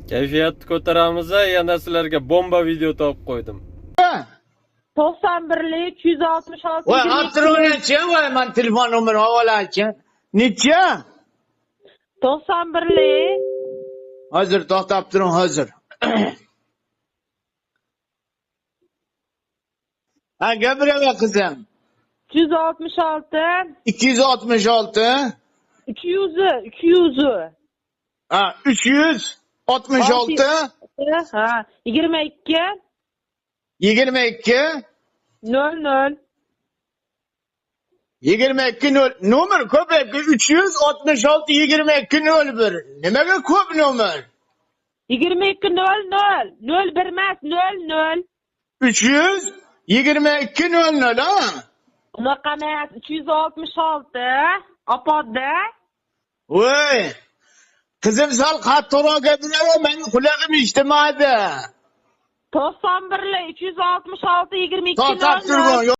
Kayfiyatni ko'taramiz, yana sizlarga bomba video topib qo'ydim. 91'li 266 Voy, Abdurrahmanchi, voy, men telefon nomeri havolanchi. Necha? 91'li Hozir to'xtab turing, hozir. Ha, gapiraver qizim. 266 266 200 ha 366 ha 22 22 00 22 0 nomer ko'payib 366 22 01. Nimaga ko'p nomer? 22 00 01 emas 00 322 00 ha? unaqa emas 266 apoda Voy. Qizim sal qattiqroq gapiraver, mening qulog'im eshitmadi. 91'li 266 22 To'xtab 00 turgin.